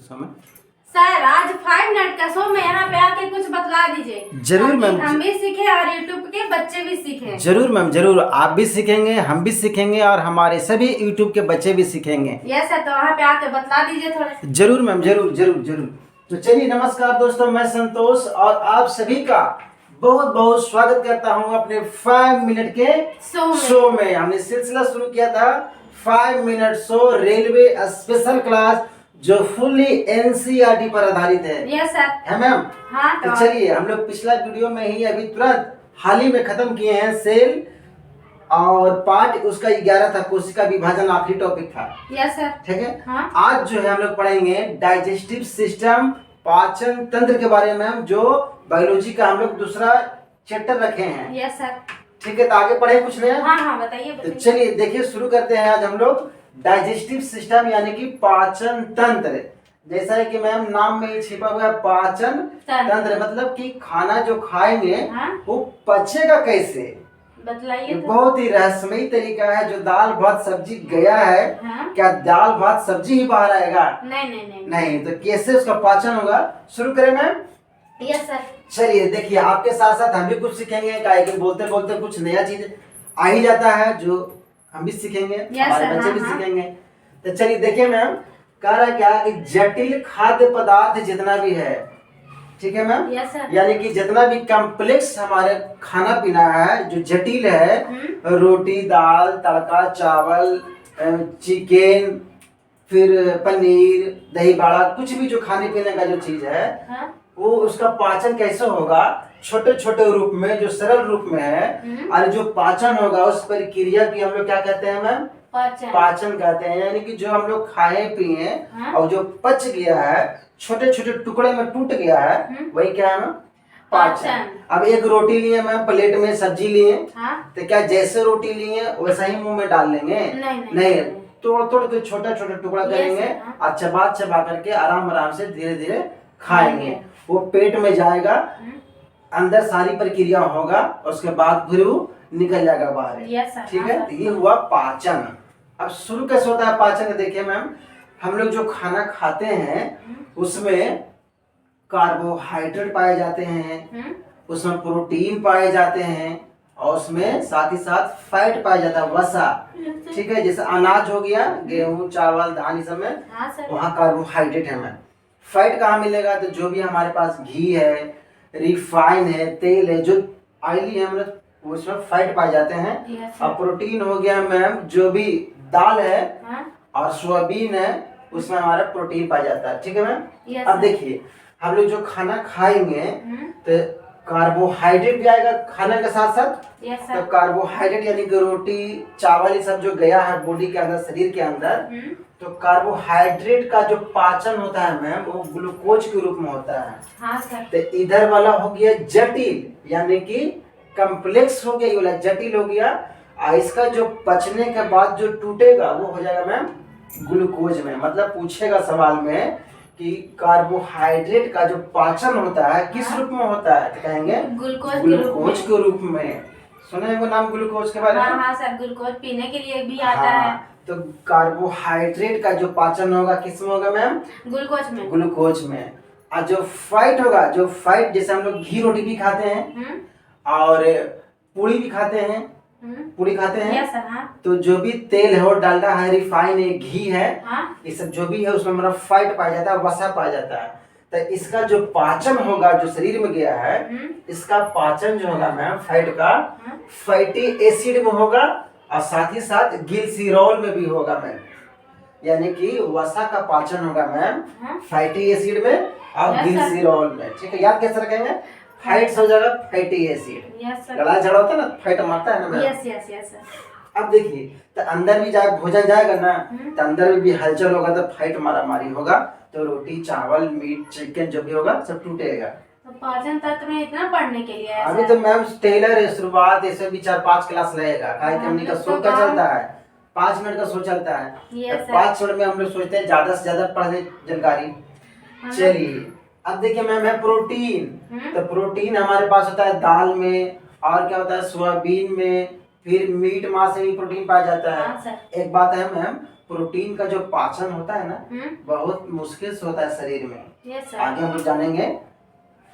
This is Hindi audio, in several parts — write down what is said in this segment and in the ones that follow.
शो में? सर आज 5 मिनट का शो में यहाँ पे आके कुछ बतला दीजिए। जरूर मैम, हम भी सीखे और यूट्यूब के बच्चे भी सीखे। जरूर मैम, जरूर। आप भी सीखेंगे, हम भी सीखेंगे और हमारे सभी यूट्यूब के बच्चे भी सीखेंगे। यस सर, तो वहाँ पे आके बतला दीजिए थोड़े। जरूर मैम, जरूर जरूर जरूर। तो चलिए, नमस्कार दोस्तों, मैं संतोष और आप सभी का बहुत बहुत स्वागत करता हूं अपने 5 मिनट के शो में। हमने सिलसिला शुरू किया था 5 minute show, railway special class, जो फुल्ली एनसीईआरटी पर आधारित है। Yes sir. है मैम? हाँ। तो चलिए, हम लोग पिछला वीडियो में ही अभी तुरंत हाल ही में खत्म किए हैं सेल, और पार्ट उसका 11 था, कोशिका विभाजन आखिरी टॉपिक था। Yes sir. ठीक है। हाँ? आज जो है हम लोग पढ़ेंगे डाइजेस्टिव सिस्टम, पाचन तंत्र के बारे में, जो बायोलॉजी का हम लोग दूसरा चैप्टर रखे हैं। Yes sir. ठीक है, तो आगे पढ़े कुछ नया? हाँ, बताइए तो चलिए देखिए, शुरू करते हैं आज हम लोग डाइजेस्टिव सिस्टम यानी कि पाचन तंत्र। जैसा है कि मैम नाम में ही छिपा हुआ है पाचन तंत्र, मतलब कि खाना जो खाएंगे वो पचेगा कैसे, बतलाइए। बहुत ही रहस्यमयी तरीका है। जो दाल भात सब्जी गया है, क्या दाल भात सब्जी ही बाहर आएगा? नहीं, तो कैसे उसका पाचन होगा? शुरू करें मैम? Yes sir. चलिए देखिए, आपके साथ साथ हम भी कुछ सीखेंगे, काहे कि बोलते बोलते कुछ नया चीज आ ही जाता है, जो हम भी सीखेंगे, हमारे बच्चे भी सीखेंगे। तो चलिए देखिए मैम, कह रहा क्या कि जटिल खाद्य पदार्थ जितना भी है, ठीक है मैम, यानी कि जितना भी कॉम्प्लेक्स हमारे खाना पीना है, जो जटिल है, रोटी, दाल, तड़का, चावल, चिकन, फिर पनीर, दही बड़ा, कुछ भी जो खाने पीने का जो चीज है, वो उसका पाचन कैसे होगा? छोटे छोटे रूप में, जो सरल रूप में है, और जो पाचन होगा उस प्रक्रिया की हम लोग क्या कहते हैं मैम? पाचन कहते हैं। यानी कि जो हम लोग खाए पिए और जो पच गया है, छोटे छोटे टुकड़े में टूट गया है, वही क्या है मैम? पाचन। अब एक रोटी लिए मैम, प्लेट में सब्जी लिए, तो क्या जैसे रोटी लिए वैसा ही मुंह में डाल लेंगे? नहीं, तोड़ तोड़ के छोटा छोटा टुकड़ा करेंगे और चबा चबा करके आराम आराम से धीरे धीरे खाएंगे। वो पेट में जाएगा, अंदर सारी प्रक्रिया होगा, उसके बाद फिर वो निकल जाएगा बाहर। ठीक है, तो ये हुआ पाचन। अब शुरू कैसे होता है पाचन? देखिए मैम, हम लोग जो खाना खाते हैं उसमें कार्बोहाइड्रेट पाए जाते हैं, उसमें प्रोटीन पाए जाते हैं, और उसमें साथ ही साथ फैट पाया जाता है, वसा। ठीक है, जैसे अनाज हो गया, गेहूं, चावल, धान, इस सब में वहाँ कार्बोहाइड्रेट है मैम। फैट कहाँ मिलेगा? तो जो भी हमारे पास घी है, रिफाइन है, तेल है, जो ऑयली है, मतलब उसमें फैट पाए जाते हैं। और प्रोटीन हो गया मैम, जो भी दाल है और सोयाबीन है, उसमें हमारा प्रोटीन पाया जाता है। ठीक है मैम? अब देखिए, हम लोग जो खाना खाएंगे तो कार्बोहाइड्रेट भी आएगा खाने के साथ साथ। तो कार्बोहाइड्रेट यानी कि रोटी, चावल, ये सब जो गया है बॉडी के अंदर, शरीर के अंदर, तो कार्बोहाइड्रेट का जो पाचन होता है मैम, वो ग्लूकोज के रूप में होता है। हाँ सर। तो इधर वाला हो गया जटिल, यानी कि कॉम्प्लेक्स हो गया, ये वाला जटिल हो गया। और इसका जो पचने के बाद जो टूटेगा वो हो जाएगा मैम ग्लूकोज में। मतलब पूछेगा सवाल में कि कार्बोहाइड्रेट का जो पाचन होता है किस रूप में होता है, तो कहेंगे ग्लूकोज के रूप में। सुने वो नाम ग्लूकोज के बारे में? हाँ सर, ग्लूकोज पीने के लिए भी आता है। तो कार्बोहाइड्रेट का जो पाचन होगा किस में होगा मैम? ग्लूकोज में। और जो फैट होगा, जो फैट, जैसे हम लोग घी रोटी भी खाते हैं और पूड़ी भी खाते हैं, पूड़ी खाते हैं। Yes sir. हाँ। तो जो भी तेल है, वो डालडा है, रिफाइन है, घी है, ये सब जो भी है उसमें हमारा फैट पाया जाता है, वसा पाया जाता है। तो इसका जो पाचन होगा, जो शरीर में गया है, इसका पाचन जो होगा मैम फैट का, फैटी एसिड में होगा, और साथ ही साथ ग्लिसरॉल में भी होगा मैम। यानी कि वसा का पाचन होगा मैम फैटी एसिड में और ग्लिसरॉल में। ठीक है, याद कैसे रखेंगे? फैट हो जाएगा फैटी एसिड। गला झड़ा होता है ना, फैट मारता है ना मैम। यस। अब देखिए, तो अंदर भी जाए भोजन जाएगा ना, तो अंदर में भी हलचल होगा, तो फैट मारा मारी होगा, तो रोटी, चावल, मीट, चिकन जो भी होगा सब टूटेगा। तो पाचन तंत्र में इतना पढ़ने के लिए अभी तो मैम टेलर है, शुरुआत ऐसे भी 4-5 क्लास रहेगा। हमने का शो क्या चलता है, 5 मिनट का शो चलता है, तो 5 मिनट में हम लोग सोचते हैं ज्यादा से ज्यादा पढ़ जानकारी। चलिए, अब देखिए मैम है प्रोटीन। तो प्रोटीन हमारे पास होता है दाल में, और क्या होता है सोयाबीन में, फिर मीट मांस से भी प्रोटीन पाया जाता है। हाँ सर। एक बात है मैम, प्रोटीन का जो पाचन होता है ना, बहुत मुश्किल से होता है शरीर में। Yes sir. आगे हम लोग जानेंगे,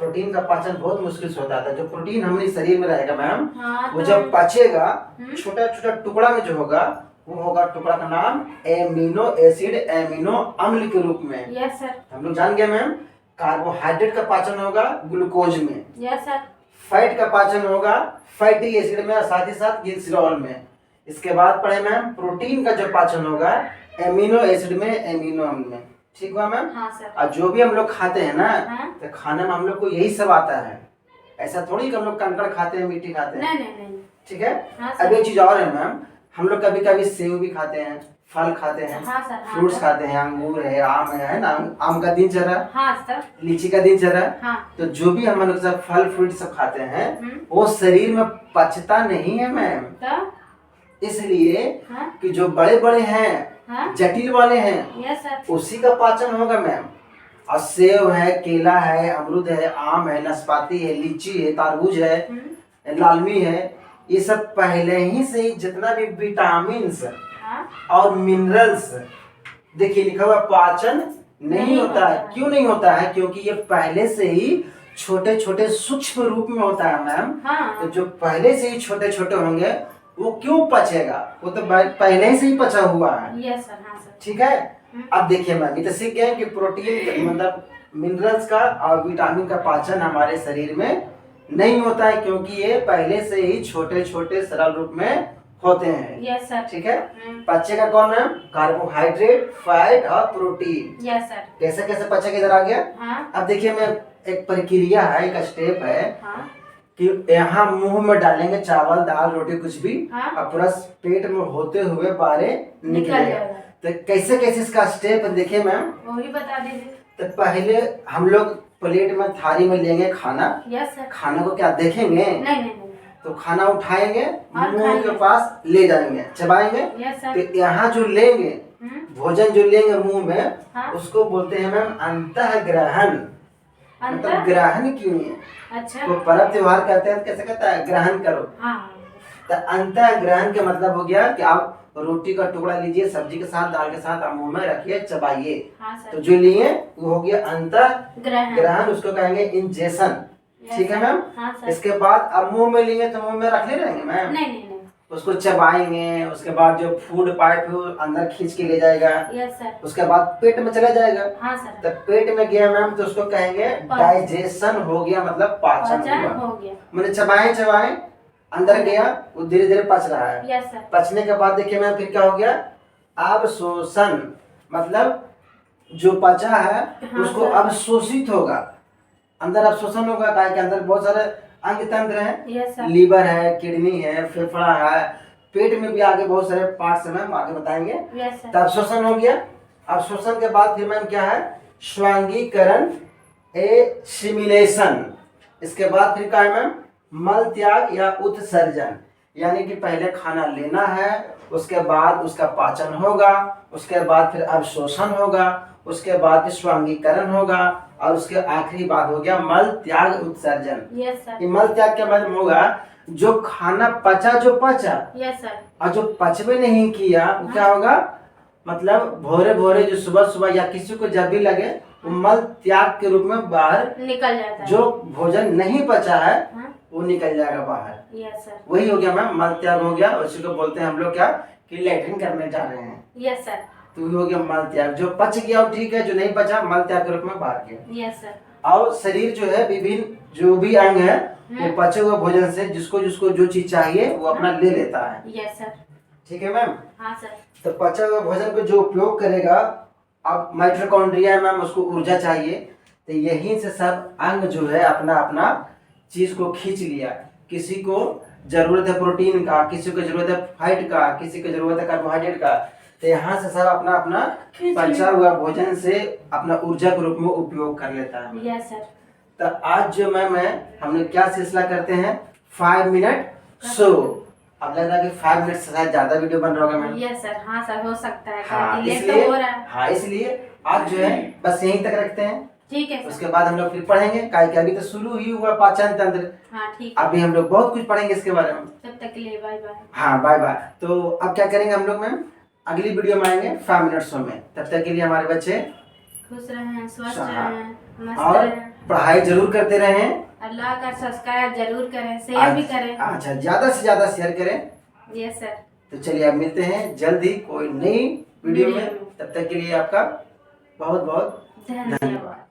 प्रोटीन का पाचन बहुत मुश्किल से होता है। जो प्रोटीन हमारे शरीर में रहेगा मैम, हाँ, वो तो जब पचेगा छोटा छोटा टुकड़ा में जो होगा, वो होगा टुकड़ा का नाम एमिनो एसिड, एमिनो अम्ल के रूप में। Yes sir. हम लोग जान गए मैम। कार्बोहाइड्रेट का पाचन होगा ग्लूकोज में। Yes sir. फैट का पाचन होगा फैटी एसिड में, और साथ ही साथ ग्लिसरॉल में। इसके बाद पढ़े मैम, प्रोटीन का जो पाचन होगा एमिनो एसिड में, एमिनो अम्ल में। ठीक हुआ मैम। हाँ सर। और जो भी हम लोग खाते हैं ना, हाँ? तो खाने में हम लोग को यही सब आता है। ऐसा थोड़ी कि हम लोग कंकड़ खाते हैं, मिट्टी खाते हैं। नहीं। ठीक है। हाँ अब एक चीज और है मैम, हम लोग कभी कभी सेव भी खाते हैं, फल खाते हैं। हाँ सर। फ्रूट्स खाते हैं, अंगूर है, आम है ना। आम का दिन चल रहा है। हाँ सर। लीची का दिन चल रहा है। हाँ। तो जो भी हम लोग सब फल फ्रूट सब खाते हैं, वो शरीर में पचता नहीं है मैम। तो इसलिए हाँ? कि जो बड़े बड़े हैं, हाँ? जटिल वाले हैं, यस सर। उसी का पाचन होगा मैम। और सेव है, केला है, अमरूद है, आम है, नाशपाती है, लीची है, तरबूज है, लालमी है, ये सब पहले ही से ही जितना भी विटामिन और मिनरल्स, देखिए लिखा हुआ पाचन नहीं होता है। क्यों नहीं होता है? क्योंकि ये पहले से ही छोटे छोटे सूक्ष्म रूप में होता है मैम। हाँ। तो जो पहले से ही छोटे छोटे होंगे, वो क्यों पचेगा? वो तो पहले से ही पचा हुआ है। Yes sir. हाँ सर। ठीक है। अब देखिए मैम, ये तो सीख गए कि प्रोटीन मतलब मिनरल्स का और विटामिन का पाचन हमारे शरीर में नहीं होता है, क्योंकि ये पहले से ही छोटे छोटे सरल रूप में होते हैं। Yes sir. ठीक है। पचेगा कौन मैम? कार्बोहाइड्रेट, फैट और प्रोटीन। Yes sir. कैसे कैसे पचेगा, इधर आ गया। हाँ। अब देखिए मैम, एक प्रक्रिया है, एक स्टेप है। हाँ? कि यहाँ मुंह में डालेंगे चावल, दाल, रोटी, कुछ भी। हाँ? और पूरा पेट में होते हुए बाहर निकलेगा। तो कैसे कैसे इसका स्टेप देखिए मैम। वही बता दीजिए। तो पहले हम लोग प्लेट में, थाली में लेंगे खाना। Yes sir. खाने को क्या देखेंगे? नहीं। तो खाना उठाएंगे, और मुंह खाएंगे। के पास ले जाएंगे, चबाएंगे। Yes sir. तो यहाँ जो लेंगे, भोजन जो लेंगे मुंह में, हाँ? उसको बोलते हैं मैम अंतःग्रहण। मतलब ग्रहण क्यों है? अच्छा। तो पर्व त्योहार कहते हैं, कैसे कहता है? ग्रहण करो। हाँ। तो अंतःग्रहण का मतलब हो गया कि आप रोटी का टुकड़ा लीजिए, सब्जी के साथ, दाल के साथ, आप मुंह में रखिए, चबाइए। हाँ सर। तो जो लिए वो हो गया ग्रहण, उसको कहेंगे इंजेक्शन। ठीक है मैम। हाँ सर। इसके बाद अब मुंह में लिए तो मुंह में रख ले रहेंगे मैम। नहीं। उसको चबाएंगे, उसके बाद जो फूड पाइप है वो अंदर खींच के ले जाएगा। Yes sir. उसके बाद पेट में चला जाएगा। हाँ सर। तो पेट में गया मैम, तो उसको कहेंगे डाइजेशन हो गया, मतलब पाचन हो गया। मैंने चबाए अंदर गया, वो धीरे धीरे पच रहा है। Yes sir. पचने के बाद देखिए मैम, फिर क्या हो गया? अवशोषण, मतलब जो पचा है उसको अवशोषित होगा, अंदर अवशोषण होगा। गाय के अंदर बहुत सारे अंग तंत्र है। Yes sir. लीवर है, किडनी है, फेफड़ा है, पेट में भी आगे बहुत सारे पार्ट्स है मैम, आगे बताएंगे। Yes sir. तो अवशोषण हो गया। अवशोषण के बाद फिर मैम क्या है? स्वांगीकरण, एसिमिलेशन। इसके बाद फिर क्या है मैम? मल त्याग या उत्सर्जन। यानी कि पहले खाना लेना है, उसके बाद उसका पाचन होगा, उसके बाद फिर अवशोषण होगा, उसके बाद फिर स्वांगीकरण होगा, और उसके आखिरी बात हो गया मल त्याग उत्सर्जन। Yes sir. मल त्याग के मतलब होगा जो खाना पचा, जो पचा। Yes sir. और जो पचवे नहीं किया वो क्या होगा? मतलब भोरे भोरे जो सुबह सुबह या किसी को जब भी लगे, वो मल त्याग के रूप में बाहर निकल जाता है। जो भोजन नहीं पचा है हाँ? वो निकल जाएगा बाहर। Yes sir. वही हो गया मैम, मल त्याग हो गया। उसी को बोलते हैं हम लोग क्या, कि लैट्रिन करने जा रहे हैं। Yes sir. तो हो गया मल त्याग। जो पच गया वो ठीक है, जो नहीं पचा मल त्याग के रूप में बाहर गया। Yes sir. और शरीर जो है, विभिन्न जो भी अंग है, वो पचे हुए भोजन से जिसको जिसको जो चीज चाहिए वो अपना ले लेता है। Yes sir. ठीक है मैम। हाँ सर। तो पचा हुआ भोजन को जो उपयोग करेगा, अब माइटोकॉन्ड्रिया है मैम, उसको ऊर्जा चाहिए। तो यहीं से सब अंग जो है अपना अपना चीज को खींच लिया। किसी को जरूरत है प्रोटीन का, किसी को जरूरत है फैट का, किसी को जरूरत है कार्बोहाइड्रेट का। तो यहाँ से सब अपना अपना पचा हुआ भोजन से अपना ऊर्जा के रूप में उपयोग कर लेता है। Yes sir. तो आज जो मैम है, हमने क्या सिलसिला करते हैं? 5 मिनट शो। अब लग रहा है कि 5 मिनट से शायद ज्यादा वीडियो बन रहा होगा मैम। Yes sir. हाँ सर, हो सकता है। हाँ, लेट तो इसलिए हो रहा है। हाँ, इसलिए आज जो है बस यहीं तक रखते हैं। ठीक है उसके बाद हम लोग फिर पढ़ेंगे, काहे कि अभी तो शुरू ही हुआ पाचन तंत्र। हाँ ठीक है। अभी हम लोग बहुत कुछ पढ़ेंगे इसके बारे में। तब तक के लिए बाय बाय। हाँ बाय बाय। तो अब क्या करेंगे हम लोग मैम, अगली वीडियो में आएंगे 5 मिनट्स में। तब तक के लिए हमारे बच्चे खुश रहें, स्वस्थ हाँ। रहें, मस्त और रहें। पढ़ाई जरूर करते रहें। अल्लाह का सब्सक्राइब जरूर करें, शेयर भी करें। अच्छा, ज्यादा से ज्यादा शेयर करें। Yes sir. तो चलिए अब मिलते हैं जल्द ही कोई नई वीडियो में। तब तक के लिए आपका बहुत बहुत धन्यवाद।